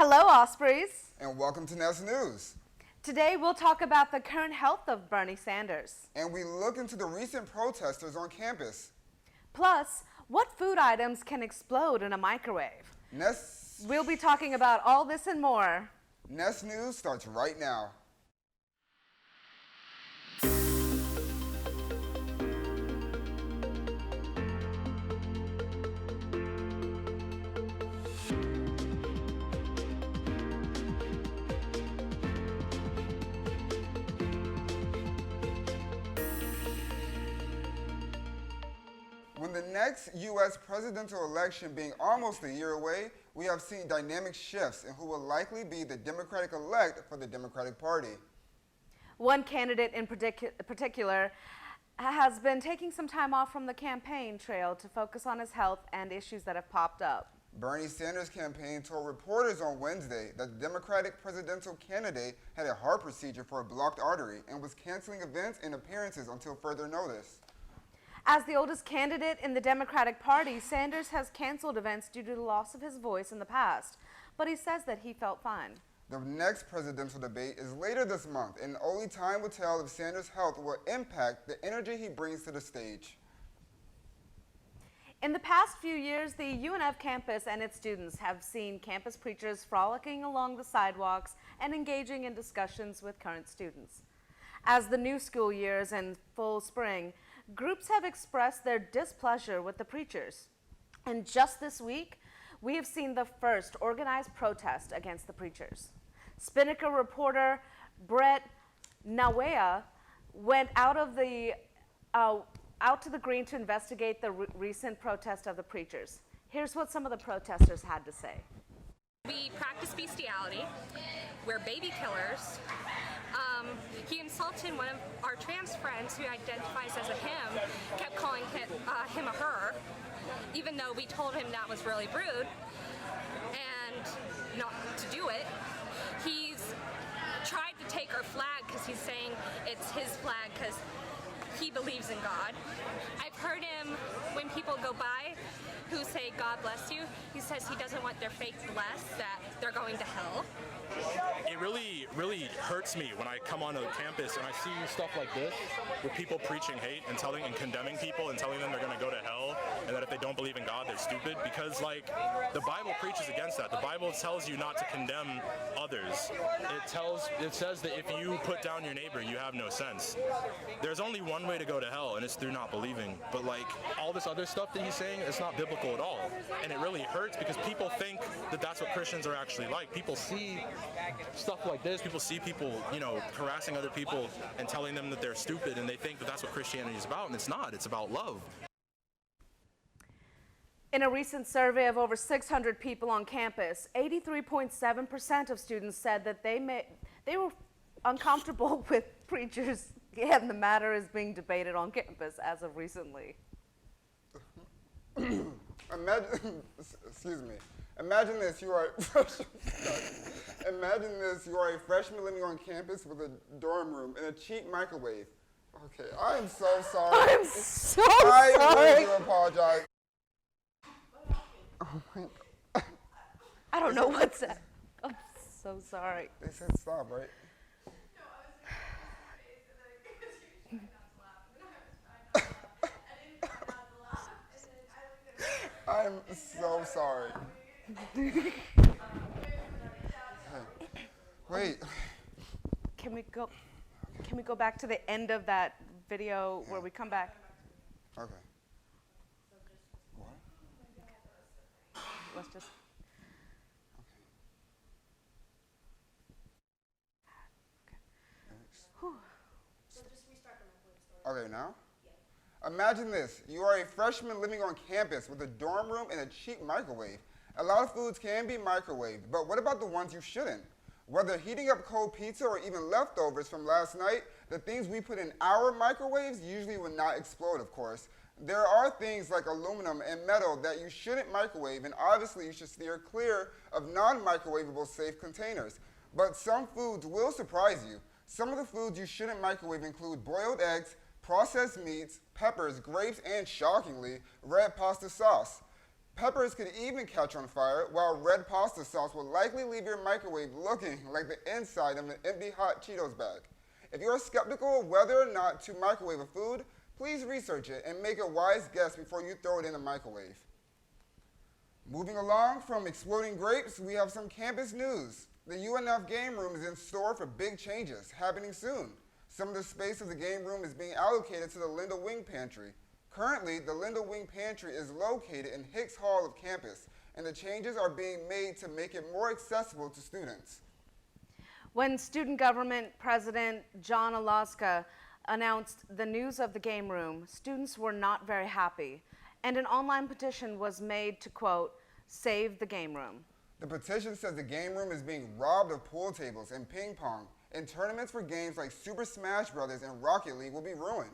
Hello, Ospreys. And welcome to Nest News. Today we'll talk about the current health of Bernie Sanders. And we look into the recent protesters on campus. Plus, what food items can explode in a microwave? We'll be talking about all this and more. Nest News starts right now. With the next U.S. presidential election being almost a year away, we have seen dynamic shifts in who will likely be the Democratic elect for the Democratic Party. One candidate in particular has been taking some time off from the campaign trail to focus on his health and issues that have popped up. Bernie Sanders' campaign told reporters on Wednesday that the Democratic presidential candidate had a heart procedure for a blocked artery and was canceling events and appearances until further notice. As the oldest candidate in the Democratic Party, Sanders has canceled events due to the loss of his voice in the past, but he says that he felt fine. The next presidential debate is later this month, and only time will tell if Sanders' health will impact the energy he brings to the stage. In the past few years, the UNF campus and its students have seen campus preachers frolicking along the sidewalks and engaging in discussions with current students. As the new school year is in full spring, groups have expressed their displeasure with the preachers. And just this week, we have seen the first organized protest against the preachers. Spinnaker reporter Brett Nawea went out to the green to investigate the recent protest of the preachers. Here's what some of the protesters had to say. We practice bestiality. We're baby killers. He insulted one of our trans friends who identifies as a him, kept calling him a her, even though we told him that was really rude and not to do it. He's tried to take our flag because he's saying it's his flag because he believes in God. I've heard him, when people go by who say God bless you, he says he doesn't want their faith blessed, that they're going to hell. It really hurts me when I come onto the campus and I see stuff like this with people preaching hate and condemning people and telling them they're going to go to hell and that if they don't believe in God they're stupid, because like the Bible preaches against that. The Bible tells you not to condemn others. It says that if you put down your neighbor you have no sense. There's only one way to go to hell, and it's through not believing. But like all this other stuff that he's saying, it's not biblical at all, and it really hurts because people think that that's what Christians are actually like. People see stuff like this, people see people, harassing other people and telling them that they're stupid, and they think that that's what Christianity is about, and it's not. It's about love. In a recent survey of over 600 people on campus, 83.7% of students said that they were uncomfortable with preachers, and the matter is being debated on campus as of recently. Imagine this, you are a freshman living on campus with a dorm room and a cheap microwave. Okay, I am so sorry. I'm so sorry. I really do apologize. Oh my God. I don't know what's that. I'm so sorry. They said stop, right? I'm so sorry. Hey, wait. Can we go back to the end of that video where we come back? Okay. What? Let's just. Okay, now? Imagine this. You are a freshman living on campus with a dorm room and a cheap microwave. A lot of foods can be microwaved, but what about the ones you shouldn't? Whether heating up cold pizza or even leftovers from last night, the things we put in our microwaves usually will not explode, of course. There are things like aluminum and metal that you shouldn't microwave, and obviously you should steer clear of non-microwavable safe containers. But some foods will surprise you. Some of the foods you shouldn't microwave include boiled eggs, processed meats, peppers, grapes, and shockingly, red pasta sauce. Peppers could even catch on fire, while red pasta sauce will likely leave your microwave looking like the inside of an empty hot Cheetos bag. If you're skeptical of whether or not to microwave a food, please research it and make a wise guess before you throw it in the microwave. Moving along from exploding grapes, we have some campus news. The UNF game room is in store for big changes happening soon. Some of the space of the game room is being allocated to the Lindell Wing Pantry. Currently, the Lindell Wing Pantry is located in Hicks Hall of campus, and the changes are being made to make it more accessible to students. When Student Government President John Alaska announced the news of the game room, students were not very happy, and an online petition was made to, quote, save the game room. The petition says the game room is being robbed of pool tables and ping pong, and tournaments for games like Super Smash Bros. And Rocket League will be ruined.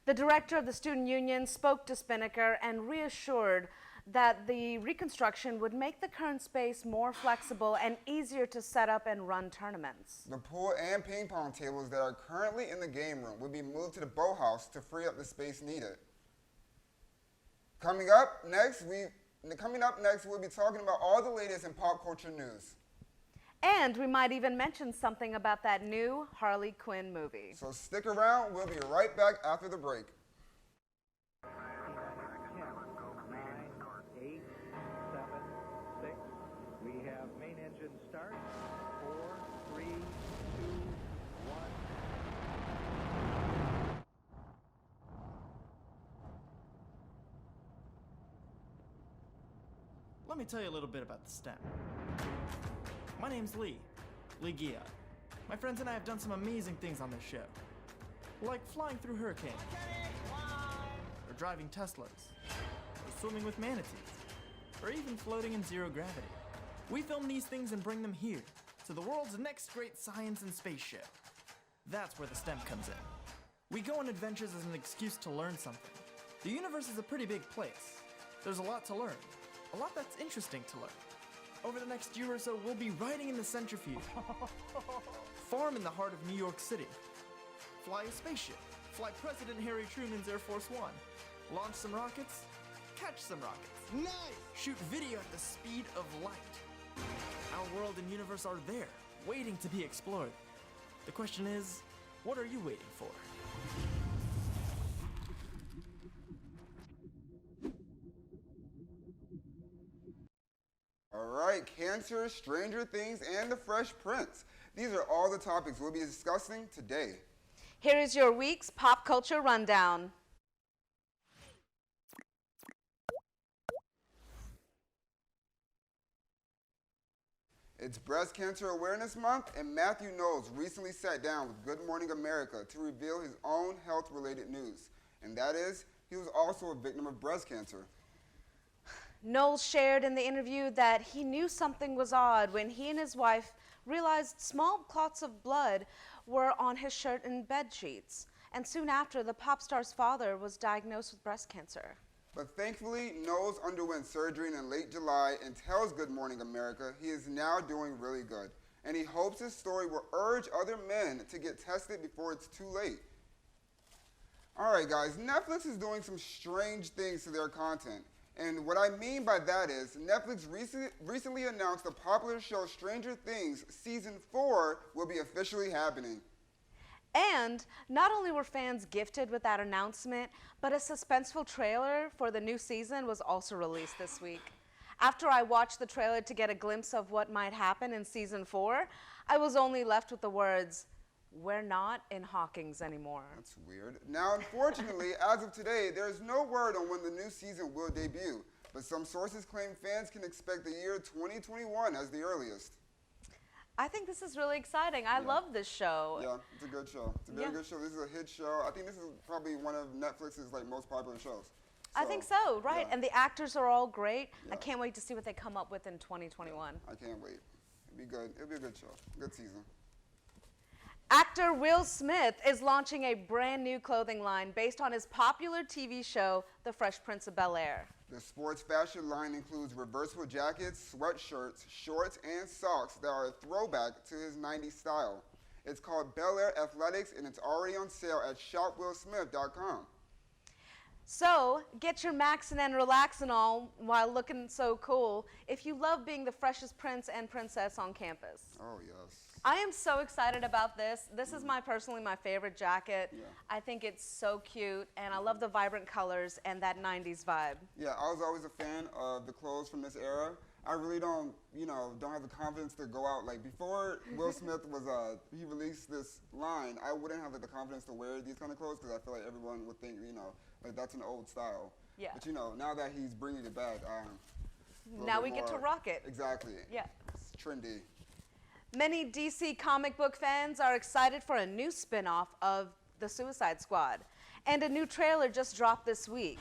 The director of the student union spoke to Spinnaker and reassured that the reconstruction would make the current space more flexible and easier to set up and run tournaments. The pool and ping pong tables that are currently in the game room will be moved to the boat house to free up the space needed. Coming up next, we'll be talking about all the latest in pop culture news. And we might even mention something about that new Harley Quinn movie. So stick around, we'll be right back after the break. 10, 9, 8, 7, 6. We have main engine start. 4, 3, 2, 1. Let me tell you a little bit about the STEM. My name's Lee Gia. My friends and I have done some amazing things on this show, like flying through hurricanes, or driving Teslas, or swimming with manatees, or even floating in zero gravity. We film these things and bring them here, to the world's next great science and space show. That's where the STEM comes in. We go on adventures as an excuse to learn something. The universe is a pretty big place. There's a lot to learn, a lot that's interesting to learn. Over the next year or so, we'll be riding in the centrifuge, farm in the heart of New York City, fly a spaceship, fly President Harry Truman's Air Force One, launch some rockets, catch some rockets, nice! Shoot video at the speed of light. Our world and universe are there, waiting to be explored. The question is, what are you waiting for? All right, cancer, Stranger Things, and the Fresh Prince. These are all the topics we'll be discussing today. Here is your week's pop culture rundown. It's Breast Cancer Awareness Month, and Matthew Knowles recently sat down with Good Morning America to reveal his own health-related news, and that is, he was also a victim of breast cancer. Knowles shared in the interview that he knew something was odd when he and his wife realized small clots of blood were on his shirt and bed sheets. And soon after, the pop star's father was diagnosed with breast cancer. But thankfully, Knowles underwent surgery in late July and tells Good Morning America he is now doing really good. And he hopes his story will urge other men to get tested before it's too late. All right, guys, Netflix is doing some strange things to their content. And what I mean by that is, Netflix recently announced the popular show Stranger Things Season 4 will be officially happening. And not only were fans gifted with that announcement, but a suspenseful trailer for the new season was also released this week. After I watched the trailer to get a glimpse of what might happen in Season 4, I was only left with the words, "We're not in Hawkins anymore." That's weird. Now, unfortunately, as of today, there is no word on when the new season will debut, but some sources claim fans can expect the year 2021 as the earliest. I think this is really exciting. I love this show. Yeah, it's a good show. It's a very good show. This is a hit show. I think this is probably one of Netflix's most popular shows. I think so, right? Yeah. And the actors are all great. Yeah. I can't wait to see what they come up with in 2021. I can't wait. It'll be good. It'll be a good show. Good season. Actor Will Smith is launching a brand new clothing line based on his popular TV show, The Fresh Prince of Bel-Air. The sports fashion line includes reversible jackets, sweatshirts, shorts, and socks that are a throwback to his 90s style. It's called Bel-Air Athletics, and it's already on sale at shopwillsmith.com. So get your maxin' and relaxin' all while looking so cool if you love being the freshest prince and princess on campus. Oh, yes. I am so excited about this. This is personally my favorite jacket. Yeah. I think it's so cute, and I love the vibrant colors and that 90s vibe. Yeah, I was always a fan of the clothes from this era. I really don't have the confidence to go out. Like, before Will Smith he released this line, I wouldn't have the confidence to wear these kind of clothes because I feel like everyone would think, like that's an old style. Yeah. But, now that he's bringing it back, Now we get to rock it. Exactly. Yeah. It's trendy. Many DC comic book fans are excited for a new spin-off of The Suicide Squad. And a new trailer just dropped this week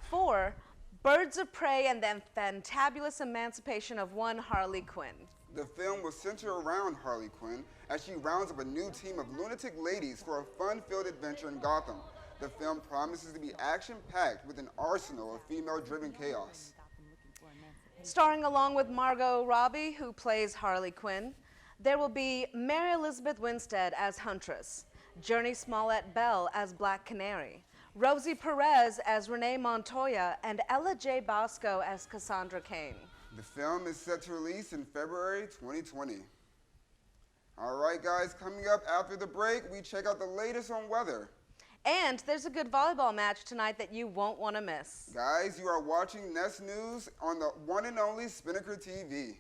for Birds of Prey and the Fantabulous Emancipation of One Harley Quinn. The film will center around Harley Quinn as she rounds up a new team of lunatic ladies for a fun-filled adventure in Gotham. The film promises to be action-packed with an arsenal of female-driven chaos. Starring along with Margot Robbie, who plays Harley Quinn, there will be Mary Elizabeth Winstead as Huntress, Journey Smollett-Bell as Black Canary, Rosie Perez as Renee Montoya, and Ella J. Bosco as Cassandra Cain. The film is set to release in February 2020. All right, guys, coming up after the break, we check out the latest on weather. And there's a good volleyball match tonight that you won't want to miss. Guys, you are watching Nest News on the one and only Spinnaker TV.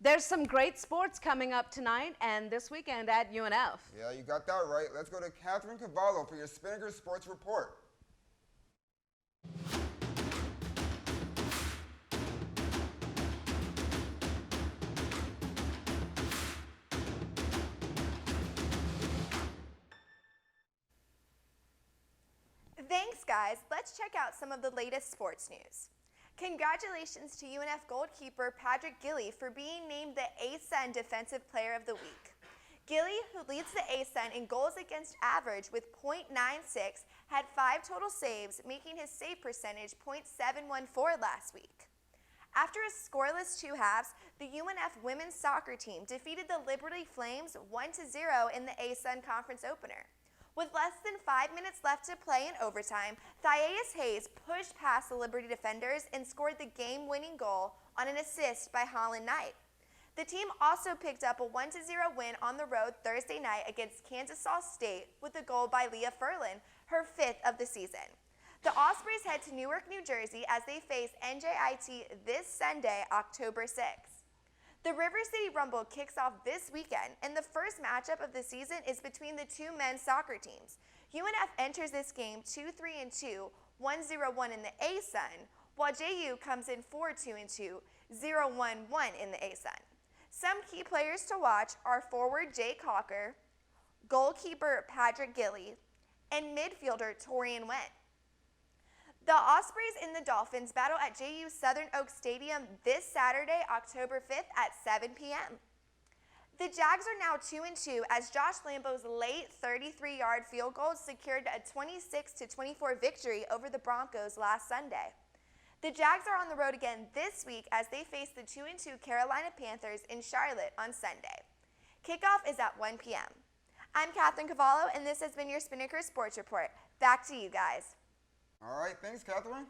There's some great sports coming up tonight and this weekend at UNF. Yeah, you got that right. Let's go to Catherine Cavallo for your Spinnaker Sports Report. Thanks, guys. Let's check out some of the latest sports news. Congratulations to UNF goalkeeper Patrick Gilly for being named the ASUN Defensive Player of the Week. Gilly, who leads the ASUN in goals against average with .96, had 5 total saves, making his save percentage .714 last week. After a scoreless 2 halves, the UNF women's soccer team defeated the Liberty Flames 1-0 in the ASUN Conference opener. With less than 5 minutes left to play in overtime, Thais Hayes pushed past the Liberty defenders and scored the game-winning goal on an assist by Holland Knight. The team also picked up a 1-0 win on the road Thursday night against Kansas State with a goal by Leah Furlan, her 5th of the season. The Ospreys head to Newark, New Jersey as they face NJIT this Sunday, October 6th. The River City Rumble kicks off this weekend, and the first matchup of the season is between the 2 men's soccer teams. UNF enters this game 2-3-2, 1-0-1 in the ASUN, while JU comes in 4-2-2, 0-1-1 in the ASUN. Some key players to watch are forward Jake Hawker, goalkeeper Patrick Gilly, and midfielder Torian Went. The Ospreys and the Dolphins battle at JU Southern Oaks Stadium this Saturday, October 5th at 7 p.m. The Jags are now 2-2 as Josh Lambo's late 33-yard field goal secured a 26-24 victory over the Broncos last Sunday. The Jags are on the road again this week as they face the 2-2 Carolina Panthers in Charlotte on Sunday. Kickoff is at 1 p.m. I'm Catherine Cavallo, and this has been your Spinnaker Sports Report. Back to you guys. All right, thanks, Catherine.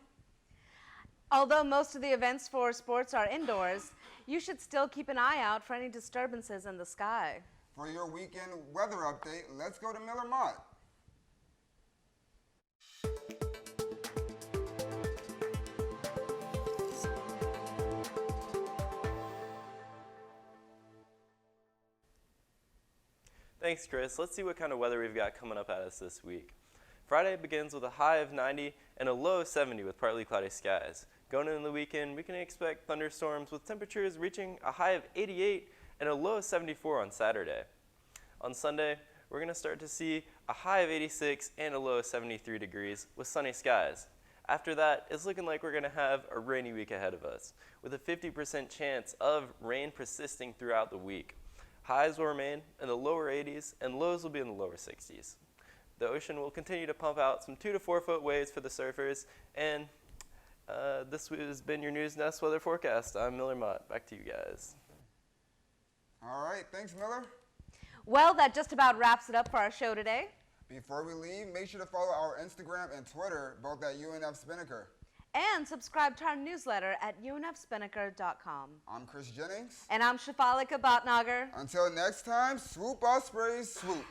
Although most of the events for sports are indoors, you should still keep an eye out for any disturbances in the sky. For your weekend weather update, let's go to Miller Mott. Thanks, Chris. Let's see what kind of weather we've got coming up at us this week. Friday begins with a high of 90 and a low of 70 with partly cloudy skies. Going into the weekend, we can expect thunderstorms with temperatures reaching a high of 88 and a low of 74 on Saturday. On Sunday, we're going to start to see a high of 86 and a low of 73 degrees with sunny skies. After that, it's looking like we're going to have a rainy week ahead of us, with a 50% chance of rain persisting throughout the week. Highs will remain in the lower 80s, and lows will be in the lower 60s. The ocean will continue to pump out some 2 to 4 foot waves for the surfers, and this has been your News Nest weather forecast. I'm Miller Mott. Back to you guys. All right, thanks, Miller. Well, that just about wraps it up for our show today. Before we leave, make sure to follow our Instagram and Twitter, both at UNF Spinnaker. And subscribe to our newsletter at unfspinnaker.com. I'm Chris Jennings. And I'm Shafalika Bhatnagar. Until next time, swoop Ospreys, swoop.